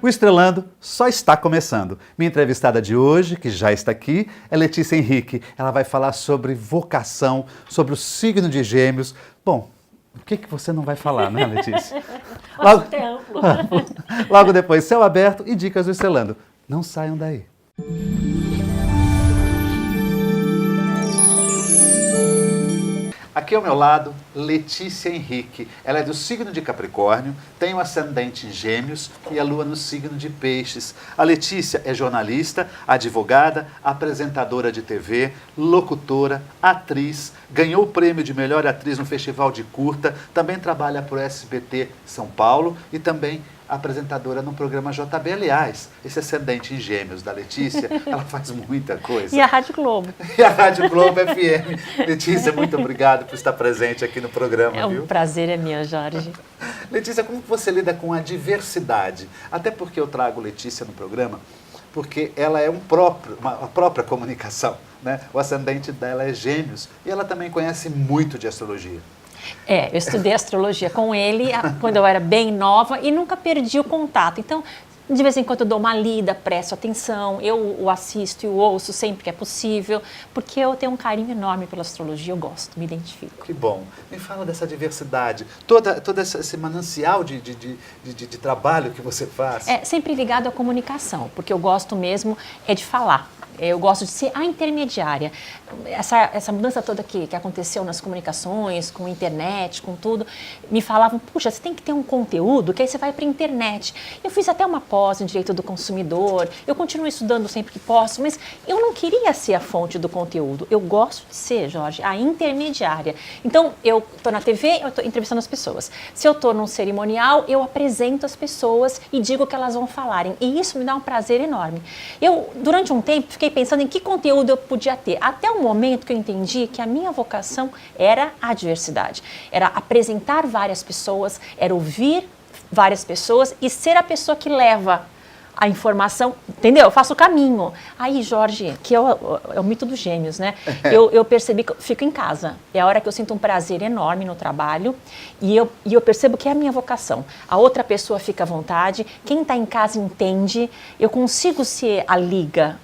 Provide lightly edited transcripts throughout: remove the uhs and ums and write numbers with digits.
O Estrelando só está começando. Minha entrevistada de hoje, que já está aqui, é Letícia Henrique. Ela vai falar sobre vocação, sobre o signo de Gêmeos. Bom, o que você não vai falar, né, Letícia? Logo, templo. Logo depois, Céu Aberto e Dicas do Estrelando. Não saiam daí. Aqui ao meu lado, Letícia Henrique. Ela é do signo de Capricórnio, tem o ascendente em Gêmeos e a lua no signo de Peixes. A Letícia é jornalista, advogada, apresentadora de TV, locutora, atriz, ganhou o prêmio de melhor atriz no Festival de Curta, também trabalha para o SBT São Paulo e também apresentadora no programa JB. Aliás, esse ascendente em Gêmeos da Letícia, ela faz muita coisa. E a Rádio Globo. E a Rádio Globo FM. Letícia, muito obrigado por estar presente aqui no programa, viu? O prazer é meu, Jorge. Letícia, como você lida com a diversidade? Até porque eu trago Letícia no programa, porque ela é uma própria comunicação, né? O ascendente dela é Gêmeos e ela também conhece muito de astrologia. Eu estudei astrologia com ele quando eu era bem nova e nunca perdi o contato. Então, de vez em quando eu dou uma lida, presto atenção, eu o assisto e o ouço sempre que é possível, porque eu tenho um carinho enorme pela astrologia, eu gosto, me identifico. Que bom. Me fala dessa diversidade, todo esse manancial de trabalho que você faz. Sempre ligado à comunicação, porque eu gosto mesmo de falar. Eu gosto de ser a intermediária. Essa mudança toda que aconteceu nas comunicações, com a internet, com tudo, me falavam, puxa, você tem que ter um conteúdo que aí você vai para a internet. Eu fiz até uma pós em Direito do Consumidor, eu continuo estudando sempre que posso, mas eu não queria ser a fonte do conteúdo. Eu gosto de ser, Jorge, a intermediária. Então, eu estou na TV, eu estou entrevistando as pessoas. Se eu estou num cerimonial, eu apresento as pessoas e digo o que elas vão falarem. E isso me dá um prazer enorme. Eu, durante um tempo, fiquei pensando em que conteúdo eu podia ter, até o momento que eu entendi que a minha vocação era a diversidade, era apresentar várias pessoas, era ouvir várias pessoas e ser a pessoa que leva a informação, entendeu? Eu faço o caminho. Aí, Jorge, que é o mito dos Gêmeos, né? Eu percebi que eu fico em casa. É a hora que eu sinto um prazer enorme no trabalho e eu percebo que é a minha vocação. A outra pessoa fica à vontade, quem está em casa entende, eu consigo ser a liga.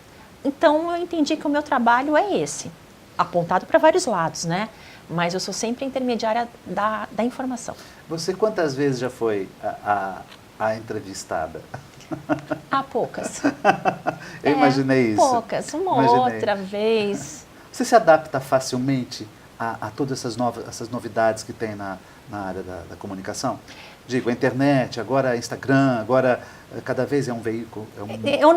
Então, eu entendi que o meu trabalho é esse, apontado para vários lados, né? Mas eu sou sempre a intermediária da informação. Você quantas vezes já foi a entrevistada? Poucas. Eu imaginei isso. Poucas, outra vez. Você se adapta facilmente a todas essas novidades que tem na área da comunicação? Digo, a internet, agora Instagram, agora cada vez é um veículo, é um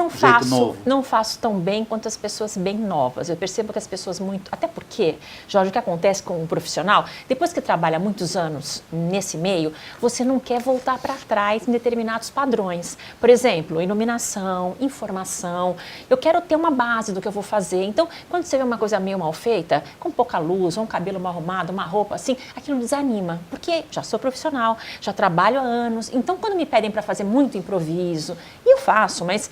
jeito novo. Não faço tão bem quanto as pessoas bem novas. Eu percebo que as pessoas muito... Até porque, Jorge, o que acontece com um profissional, depois que trabalha muitos anos nesse meio, você não quer voltar para trás em determinados padrões. Por exemplo, iluminação, informação. Eu quero ter uma base do que eu vou fazer. Então, quando você vê uma coisa meio mal feita, com pouca luz, um cabelo mal arrumado, uma roupa assim, aquilo desanima. Porque já sou profissional, já trabalho há anos. Então, quando me pedem para fazer muito improviso, e eu faço, mas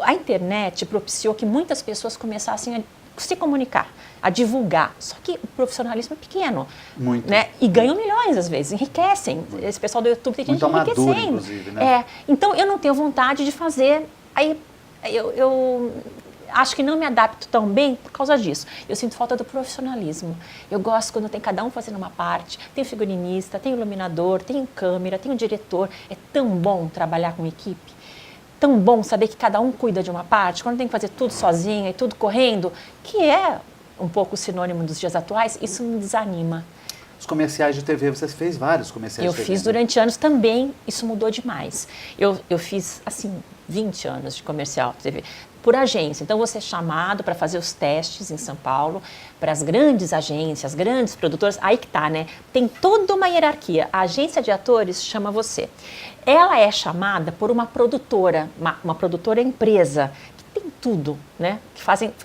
a internet propiciou que muitas pessoas começassem a se comunicar, a divulgar. Só que o profissionalismo é pequeno. Muito. Né? E ganham milhões às vezes, enriquecem. Muito. Esse pessoal do YouTube tem gente enriquecendo. Inclusive, né? Então eu não tenho vontade de fazer. Aí eu acho que não me adapto tão bem por causa disso. Eu sinto falta do profissionalismo. Eu gosto quando tem cada um fazendo uma parte. Tem o figurinista, tem o iluminador, tem o câmera, tem o diretor. É tão bom trabalhar com equipe. Tão bom saber que cada um cuida de uma parte. Quando tem que fazer tudo sozinha e tudo correndo, que é um pouco sinônimo dos dias atuais, isso me desanima. Os comerciais de TV, você fez vários comerciais de TV. Eu fiz durante anos também, isso mudou demais. Eu fiz, assim, 20 anos de comercial de TV. Por agência. Então, você é chamado para fazer os testes em São Paulo, para as grandes agências, grandes produtoras, aí que tá, né? Tem toda uma hierarquia. A agência de atores chama você. Ela é chamada por uma produtora, uma produtora empresa, que tem tudo, né?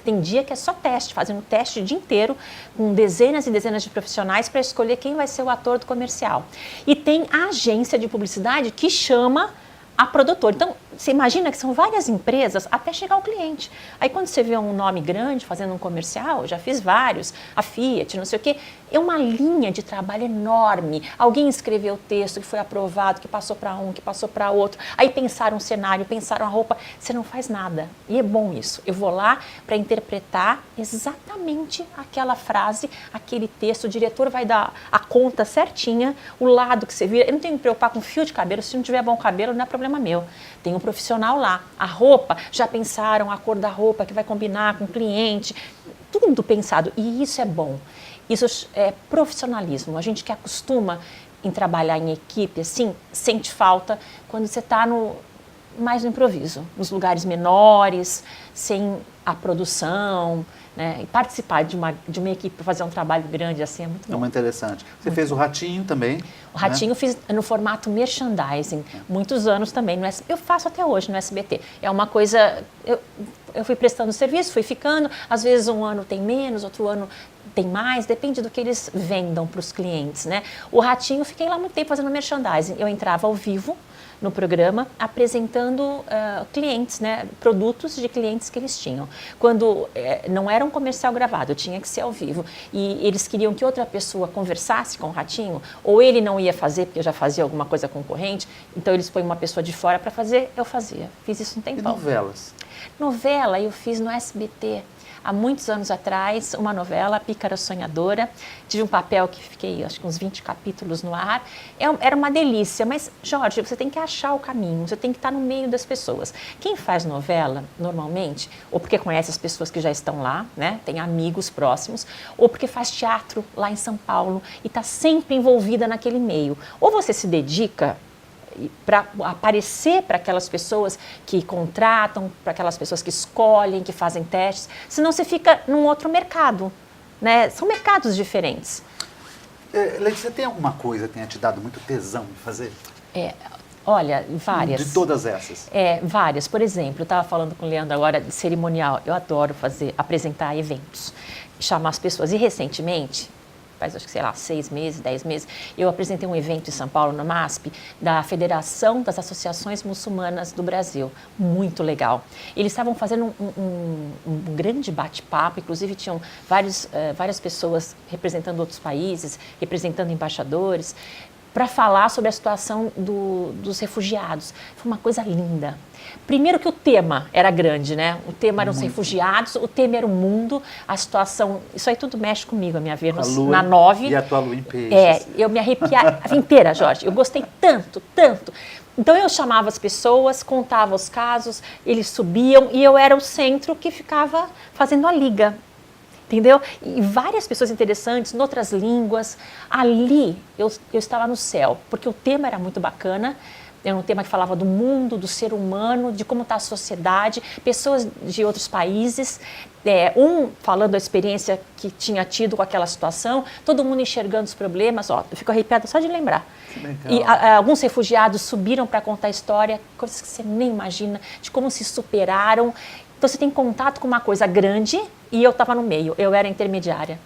Tem dia que é só teste, fazem um teste o dia inteiro, com dezenas e dezenas de profissionais para escolher quem vai ser o ator do comercial. E tem a agência de publicidade que chama a produtora. Então, você imagina que são várias empresas até chegar ao cliente. Aí, quando você vê um nome grande fazendo um comercial, já fiz vários, a Fiat, não sei o quê, É uma linha de trabalho enorme. Alguém escreveu o texto que foi aprovado, que passou para um, que passou para outro. Aí pensaram um cenário, pensaram a roupa. Você não faz nada. E é bom isso. Eu vou lá para interpretar exatamente aquela frase, aquele texto. O diretor vai dar a conta certinha, o lado que você vira. Eu não tenho que me preocupar com fio de cabelo. Se não tiver bom cabelo, não é problema meu. Tem um profissional lá. A roupa, já pensaram a cor da roupa que vai combinar com o cliente. Tudo pensado. E isso é bom. Isso é profissionalismo. A gente que acostuma em trabalhar em equipe, assim, sente falta quando você está mais no improviso, nos lugares menores, sem a produção, né? E participar de uma equipe para fazer um trabalho grande assim é muito bom. É muito interessante. Você fez o Ratinho também? O Ratinho, né? Fiz no formato merchandising, muitos anos também. Eu faço até hoje no SBT. É uma coisa... Eu fui prestando serviço, fui ficando, às vezes um ano tem menos, outro ano tem mais, depende do que eles vendam para os clientes, né? O Ratinho, fiquei lá muito tempo fazendo merchandising. Eu entrava ao vivo no programa, apresentando clientes, né? Produtos de clientes que eles tinham. Quando não era um comercial gravado, tinha que ser ao vivo. E eles queriam que outra pessoa conversasse com o Ratinho, ou ele não ia fazer, porque eu já fazia alguma coisa concorrente, então eles põem uma pessoa de fora para fazer, eu fazia. Fiz isso um tempão. E novelas? Novela eu fiz no SBT. Há muitos anos atrás, uma novela, Pícara Sonhadora. Tive um papel que fiquei, acho que uns 20 capítulos no ar. Era uma delícia, mas, Jorge, você tem que achar o caminho, você tem que estar no meio das pessoas. Quem faz novela, normalmente, ou porque conhece as pessoas que já estão lá, né? Tem amigos próximos, ou porque faz teatro lá em São Paulo e está sempre envolvida naquele meio. Ou você se dedica para aparecer para aquelas pessoas que contratam, para aquelas pessoas que escolhem, que fazem testes, senão você fica num outro mercado, né? São mercados diferentes. Letícia, tem alguma coisa que tenha te dado muito tesão de fazer? Olha, várias. De todas essas? Várias. Por exemplo, eu estava falando com o Leandro agora de cerimonial. Eu adoro apresentar eventos, chamar as pessoas. E recentemente, faz acho que, sei lá, 6 meses, 10 meses, eu apresentei um evento em São Paulo, no MASP, da Federação das Associações Muçulmanas do Brasil. Muito legal. Eles estavam fazendo um grande bate-papo, inclusive tinham várias pessoas representando outros países, representando embaixadores, para falar sobre a situação dos refugiados. Foi uma coisa linda. Primeiro que o tema era grande, né? O tema eram os refugiados, o tema era o mundo, a situação... Isso aí tudo mexe comigo, a minha Vênus na 9. E a tua lua em peixes. Eu me arrepiava inteira, Jorge. Eu gostei tanto, tanto. Então eu chamava as pessoas, contava os casos, eles subiam e eu era o centro que ficava fazendo a liga. Entendeu? E várias pessoas interessantes, em outras línguas. Ali eu estava no céu, porque o tema era muito bacana. Era um tema que falava do mundo, do ser humano, de como está a sociedade, pessoas de outros países, falando a experiência que tinha tido com aquela situação, todo mundo enxergando os problemas. Ó, eu fico arrepiada só de lembrar. E alguns refugiados subiram para contar a história, coisas que você nem imagina, de como se superaram. Então você tem contato com uma coisa grande e eu estava no meio, eu era intermediária.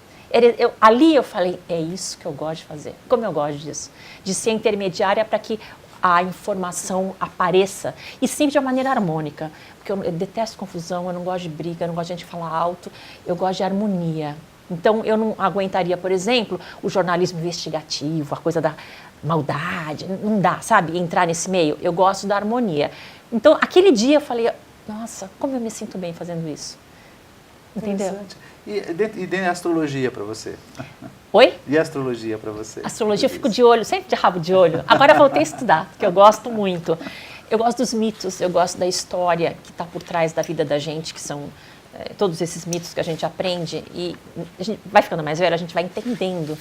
Ali eu falei, é isso que eu gosto de fazer. Como eu gosto disso? De ser intermediária para que a informação apareça e sempre de uma maneira harmônica. Porque eu detesto confusão, eu não gosto de briga, eu não gosto de gente falar alto, eu gosto de harmonia. Então eu não aguentaria, por exemplo, o jornalismo investigativo, a coisa da maldade, não dá, sabe? Entrar nesse meio. Eu gosto da harmonia. Então aquele dia eu falei, nossa, como eu me sinto bem fazendo isso. Entendeu? E tem astrologia para você? Oi? E astrologia para você? Astrologia eu fico de olho, sempre de rabo de olho. Agora eu voltei a estudar, porque eu gosto muito. Eu gosto dos mitos, eu gosto da história que está por trás da vida da gente, que são todos esses mitos que a gente aprende. E a gente vai ficando mais velho, a gente vai entendendo.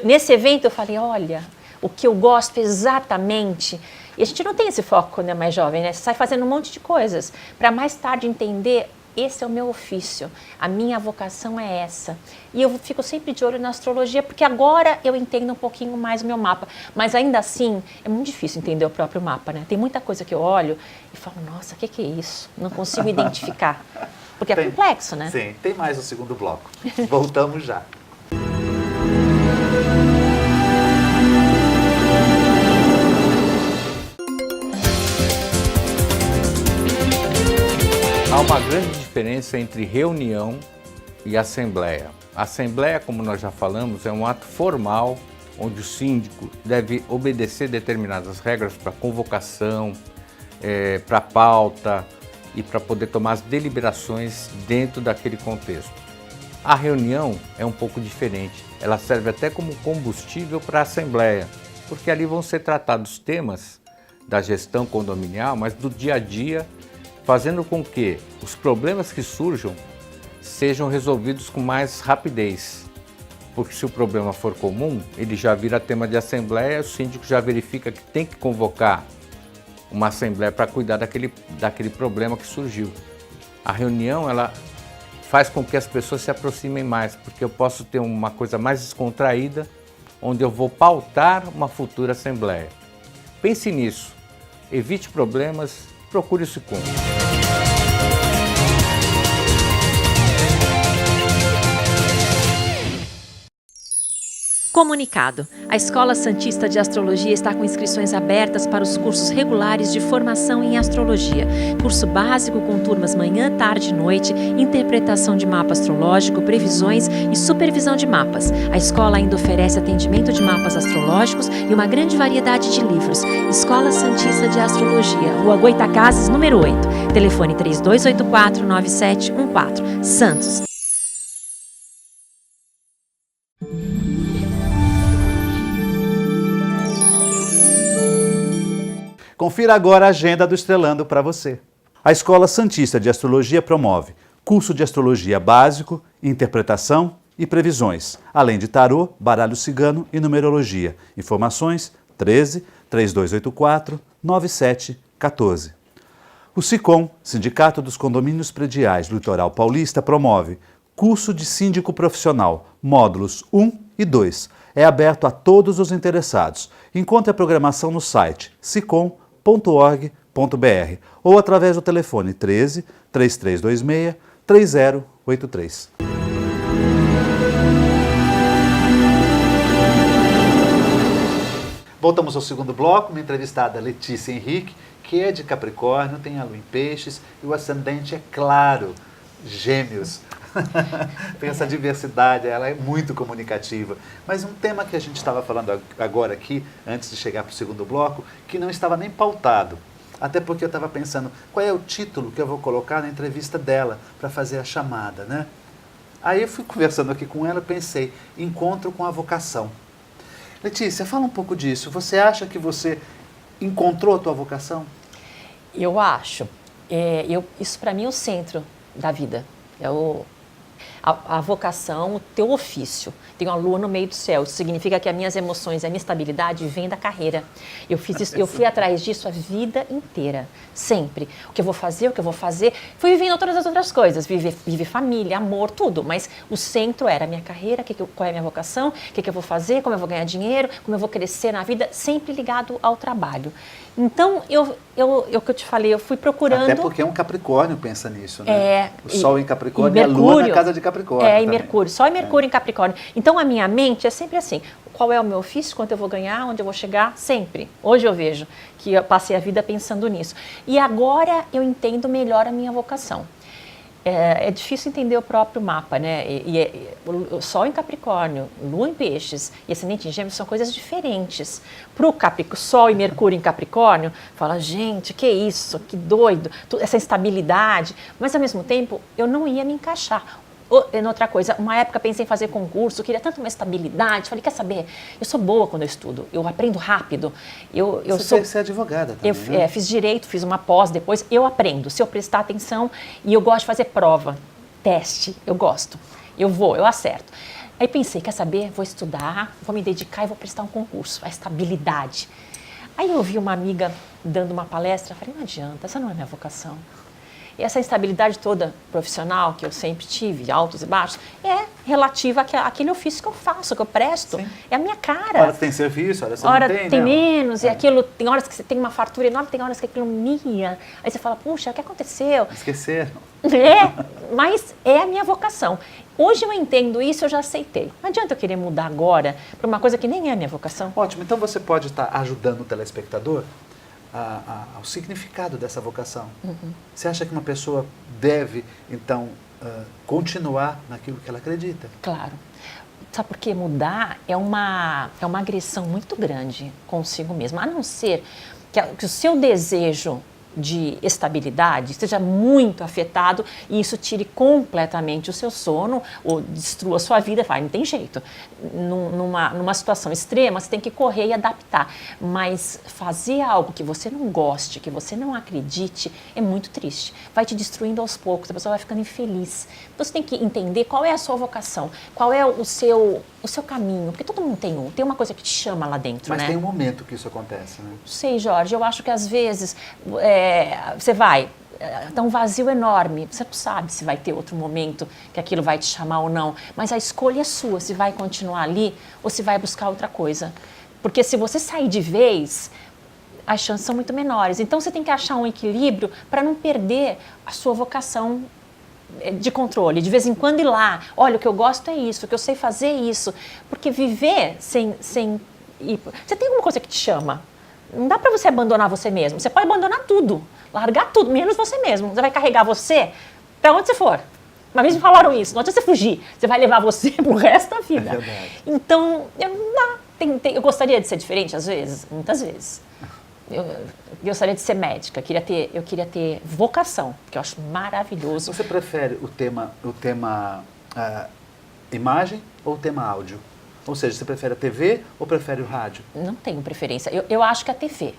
Nesse evento eu falei, olha, o que eu gosto exatamente... E a gente não tem esse foco quando é mais jovem, né? Você sai fazendo um monte de coisas para mais tarde entender, esse é o meu ofício, a minha vocação é essa. E eu fico sempre de olho na astrologia, porque agora eu entendo um pouquinho mais o meu mapa. Mas ainda assim, é muito difícil entender o próprio mapa, né? Tem muita coisa que eu olho e falo, nossa, o que é isso? Não consigo identificar. Porque é complexo, né? Sim, tem mais o segundo bloco. Voltamos já. Há uma grande diferença entre reunião e assembleia. A Assembleia, como nós já falamos, é um ato formal onde o síndico deve obedecer determinadas regras para convocação, para pauta e para poder tomar as deliberações dentro daquele contexto. A reunião é um pouco diferente, ela serve até como combustível para a Assembleia, porque ali vão ser tratados temas da gestão condominial, mas do dia a dia, fazendo com que os problemas que surjam sejam resolvidos com mais rapidez. Porque se o problema for comum, ele já vira tema de assembleia, o síndico já verifica que tem que convocar uma assembleia para cuidar daquele problema que surgiu. A reunião, ela faz com que as pessoas se aproximem mais, porque eu posso ter uma coisa mais descontraída, onde eu vou pautar uma futura assembleia. Pense nisso, evite problemas, procure esse cônjuge. Comunicado. A Escola Santista de Astrologia está com inscrições abertas para os cursos regulares de formação em astrologia. Curso básico com turmas manhã, tarde e noite, interpretação de mapa astrológico, previsões e supervisão de mapas. A escola ainda oferece atendimento de mapas astrológicos e uma grande variedade de livros. Escola Santista de Astrologia, Rua Goitacazes, número 8. Telefone 3284-9714. Santos. Confira agora a agenda do Estrelando para você. A Escola Santista de Astrologia promove curso de astrologia básico, interpretação e previsões, além de tarô, baralho cigano e numerologia. Informações 13 3284 9714. O SICOM, Sindicato dos Condomínios Prediais do Litoral Paulista, promove curso de síndico profissional, módulos 1 e 2. É aberto a todos os interessados. Encontre a programação no site sicom.org.br ou através do telefone 13 3326 3083. Voltamos ao segundo bloco, minha entrevistada Letícia Henrique, que é de Capricórnio, tem a lua em Peixes e o ascendente é claro, Gêmeos. Tem essa diversidade, ela é muito comunicativa. Mas um tema que a gente estava falando agora aqui, antes de chegar para o segundo bloco, que não estava nem pautado. Até porque eu estava pensando, qual é o título que eu vou colocar na entrevista dela para fazer a chamada, né? Aí eu fui conversando aqui com ela e pensei, encontro com a vocação. Letícia, fala um pouco disso. Você acha que você encontrou a tua vocação? Eu acho. Isso para mim é o centro da vida. A vocação, o teu ofício. Tenho a lua no meio do céu. Isso significa que as minhas emoções, a minha estabilidade vem da carreira. Eu fiz isso, eu fui atrás disso a vida inteira, sempre. O que eu vou fazer. Fui vivendo todas as outras coisas, viver família, amor, tudo. Mas o centro era a minha carreira, qual é a minha vocação, o que eu vou fazer, como eu vou ganhar dinheiro, como eu vou crescer na vida, sempre ligado ao trabalho. Então, o que eu te falei, eu fui procurando... Até porque um Capricórnio pensa nisso, né? O Sol em Capricórnio e a Mercúrio, Lua na casa de Capricórnio e também. Mercúrio, Sol e Mercúrio em Capricórnio. Então, a minha mente é sempre assim, qual é o meu ofício, quanto eu vou ganhar, onde eu vou chegar, sempre. Hoje eu vejo que eu passei a vida pensando nisso. E agora eu entendo melhor a minha vocação. É difícil entender o próprio mapa, né? O Sol em Capricórnio, Lua em Peixes e Ascendente em Gêmeos são coisas diferentes. Para o Sol e Mercúrio em Capricórnio, fala, gente, que isso, que doido, essa instabilidade. Mas, ao mesmo tempo, eu não ia me encaixar. Outra coisa, uma época pensei em fazer concurso, queria tanto uma estabilidade, falei, quer saber, eu sou boa quando eu estudo, eu aprendo rápido. Você é advogada também, né? Fiz direito, fiz uma pós depois, eu aprendo, se eu prestar atenção, e eu gosto de fazer prova, teste, eu gosto, eu acerto. Aí pensei, quer saber, vou estudar, vou me dedicar e vou prestar um concurso, a estabilidade. Aí eu ouvi uma amiga dando uma palestra, falei, não adianta, essa não é minha vocação. E essa instabilidade toda profissional que eu sempre tive, altos e baixos, é relativa àquele ofício que eu faço, que eu presto. Sim. É a minha cara. Hora tem serviço, hora você não tem, tem menos, e aquilo, tem horas que você tem uma fartura enorme, tem horas que aquilo mia. Aí você fala, puxa, o que aconteceu? Esqueceram. Mas é a minha vocação. Hoje eu entendo isso, eu já aceitei. Não adianta eu querer mudar agora para uma coisa que nem é a minha vocação. Ótimo, então você pode estar ajudando o telespectador ao significado dessa vocação. Uhum. Você acha que uma pessoa deve, então, continuar naquilo que ela acredita. Claro. Sabe por quê? Mudar é uma agressão muito grande consigo mesmo. A não ser que o seu desejo de estabilidade esteja muito afetado e isso tire completamente o seu sono ou destrua a sua vida, não tem jeito. Numa situação extrema, você tem que correr e adaptar. Mas fazer algo que você não goste, que você não acredite, é muito triste. Vai te destruindo aos poucos, a pessoa vai ficando infeliz. Então, você tem que entender qual é a sua vocação, qual é o seu caminho, porque todo mundo tem uma coisa que te chama lá dentro, Mas né? tem um momento que isso acontece, né? Não sei, Jorge, eu acho que às vezes você vai, tá um vazio enorme, você não sabe se vai ter outro momento que aquilo vai te chamar ou não, mas a escolha é sua, se vai continuar ali ou se vai buscar outra coisa. Porque se você sair de vez, as chances são muito menores. Então você tem que achar um equilíbrio para não perder a sua vocação de controle, de vez em quando ir lá, olha, o que eu gosto é isso, o que eu sei fazer é isso, porque viver sem ir, você tem alguma coisa que te chama, não dá para você abandonar você mesmo, você pode abandonar tudo, largar tudo, menos você mesmo, você vai carregar você para onde você for. Uma vez me falaram isso, não adianta você fugir, você vai levar você pro resto da vida. É verdade. Então, eu gostaria de ser diferente às vezes, muitas vezes. Eu gostaria de ser médica, eu queria ter vocação, que eu acho maravilhoso. Você prefere o tema imagem ou o tema áudio? Ou seja, você prefere a TV ou prefere o rádio? Não tenho preferência. Eu acho que a TV,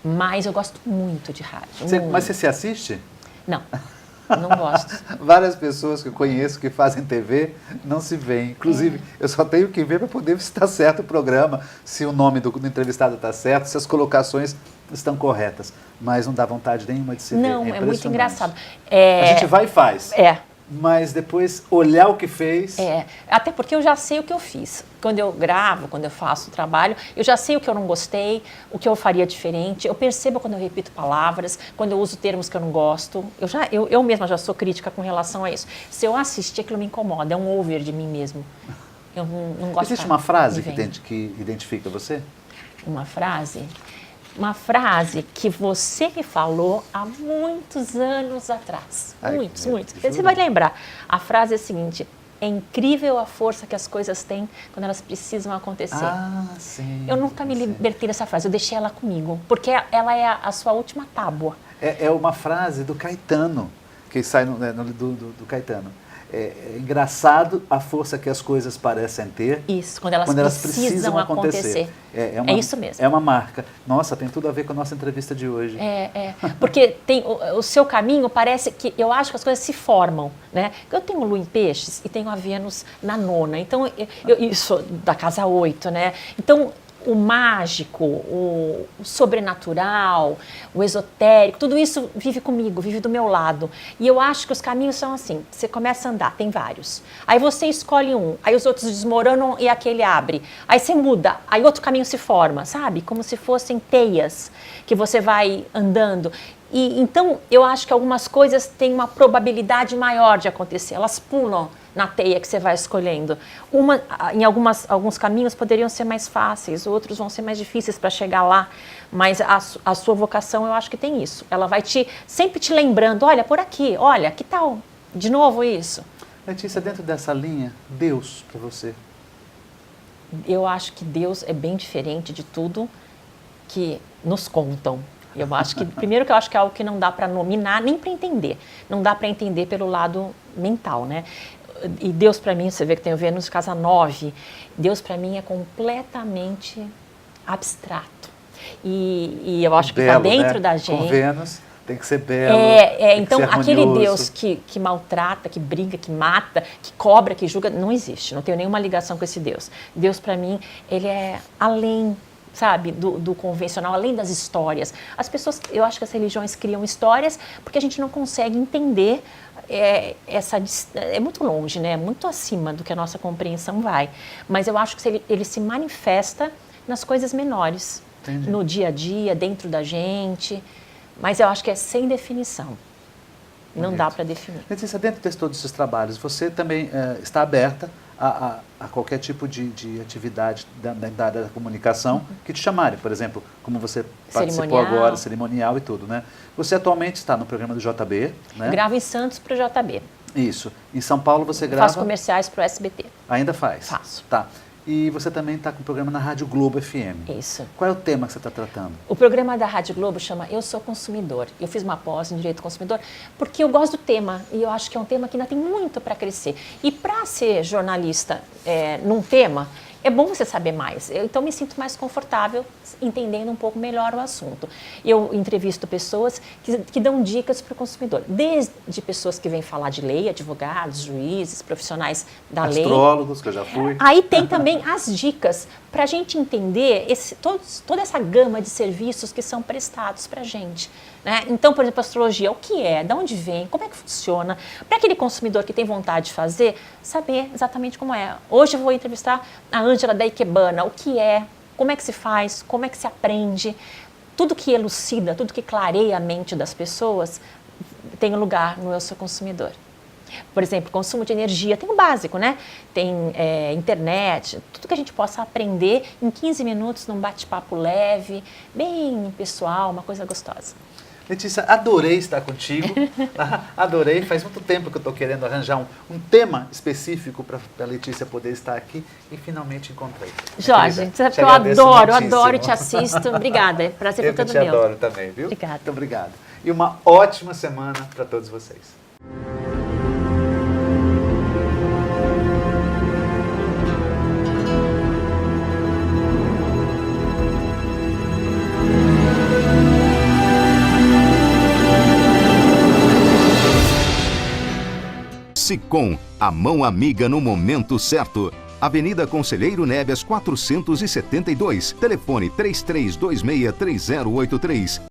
mas eu gosto muito de rádio. Mas você se assiste? Não gosto. Várias pessoas que eu conheço que fazem TV não se veem. Inclusive, eu só tenho que ver para poder ver se está certo o programa, se o nome do entrevistado está certo, se as colocações estão corretas. Mas não dá vontade nenhuma de se ver. Não, é muito engraçado. A gente vai e faz. Mas depois olhar o que fez... Até porque eu já sei o que eu fiz. Quando eu gravo, quando eu faço o trabalho, eu já sei o que eu não gostei, o que eu faria diferente. Eu percebo quando eu repito palavras, quando eu uso termos que eu não gosto. Eu mesma já sou crítica com relação a isso. Se eu assistir, aquilo me incomoda, é um over de mim mesmo. Eu não gosto. Existe uma frase que identifica você? Uma frase? Uma frase que você me falou há muitos anos atrás. Muitos. Você vai lembrar. A frase é a seguinte: é incrível a força que as coisas têm quando elas precisam acontecer. Sim. Eu nunca me libertei dessa frase, eu deixei ela comigo, porque ela é a sua última tábua. É uma frase do Caetano, que sai do Caetano. É engraçado a força que as coisas parecem ter. Isso, quando elas precisam acontecer. É isso mesmo. É uma marca. Nossa, tem tudo a ver com a nossa entrevista de hoje. Porque tem o seu caminho parece que... Eu acho que as coisas se formam, né? Eu tenho Lua em Peixes e tenho a Vênus na nona. Então, isso da casa 8, né? Então, o mágico, o sobrenatural, o esotérico, tudo isso vive comigo, vive do meu lado. E eu acho que os caminhos são assim, você começa a andar, tem vários. Aí você escolhe um, aí os outros desmoronam e aquele abre. Aí você muda, aí outro caminho se forma, sabe? Como se fossem teias que você vai andando. E então, eu acho que algumas coisas têm uma probabilidade maior de acontecer, elas pulam na teia que você vai escolhendo. Em alguns caminhos poderiam ser mais fáceis, outros vão ser mais difíceis para chegar lá, mas a sua vocação, eu acho que tem isso. Ela vai sempre te lembrando, olha, por aqui, olha, que tal? De novo isso. Letícia, dentro dessa linha, Deus para você? Eu acho que Deus é bem diferente de tudo que nos contam. Eu acho que, primeiro que eu acho que é algo que não dá para nominar, nem para entender. Não dá para entender pelo lado mental, né? E Deus para mim, você vê que tem o Vênus casa 9, Deus para mim é completamente abstrato. E eu acho que está dentro, né, da gente. Com Vênus tem que ser belo. Então aquele Deus que maltrata, que briga, que mata, que cobra, que julga, não existe. Não tenho nenhuma ligação com esse Deus. Deus para mim, ele é além, sabe, do convencional, além das histórias. Eu acho que as religiões criam histórias porque a gente não consegue entender é muito longe, né? Muito acima do que a nossa compreensão vai. Mas eu acho que ele se manifesta nas coisas menores. Entendi. No dia a dia, dentro da gente. Mas eu acho que é sem definição. Não dá para definir. Letícia, dentro de todos esses trabalhos, você também está aberta a qualquer tipo de atividade da área da comunicação que te chamarem, por exemplo, como você participou agora, cerimonial e tudo, né? Você atualmente está no programa do JB, né? Gravo em Santos para o JB. Isso. Em São Paulo você Eu grava? faço comerciais para o SBT. Ainda faz? Faço. Tá. E você também está com o programa na Rádio Globo FM. Isso. Qual é o tema que você está tratando? O programa da Rádio Globo chama Eu Sou Consumidor. Eu fiz uma pós em Direito do Consumidor porque eu gosto do tema e eu acho que é um tema que ainda tem muito para crescer. E para ser jornalista num tema, é bom você saber mais. Eu, então, me sinto mais confortável entendendo um pouco melhor o assunto. Eu entrevisto pessoas que dão dicas para o consumidor, desde pessoas que vêm falar de lei, advogados, juízes, profissionais da lei. Astrólogos, que eu já fui. Aí tem também as dicas para a gente entender toda essa gama de serviços que são prestados para a gente. Né? Então, por exemplo, astrologia, o que é, de onde vem, como é que funciona, para aquele consumidor que tem vontade de fazer, saber exatamente como é. Hoje eu vou entrevistar a Ângela da Ikebana, o que é, como é que se faz, como é que se aprende, tudo que elucida, tudo que clareia a mente das pessoas tem lugar no Eu Sou Consumidor. Por exemplo, consumo de energia, tem o básico, né? Tem internet, tudo que a gente possa aprender em 15 minutos num bate-papo leve, bem pessoal, uma coisa gostosa. Letícia, adorei estar contigo, adorei, faz muito tempo que eu estou querendo arranjar um tema específico para a Letícia poder estar aqui e finalmente encontrei. Jorge, Querida, eu adoro e te assisto. Obrigada, é prazer eu foi que todo te meu. adoro também, viu? Obrigada. Muito obrigado. E uma ótima semana para todos vocês. Sicom, a mão amiga no momento certo. Avenida Conselheiro Nebias 472, telefone 33263083.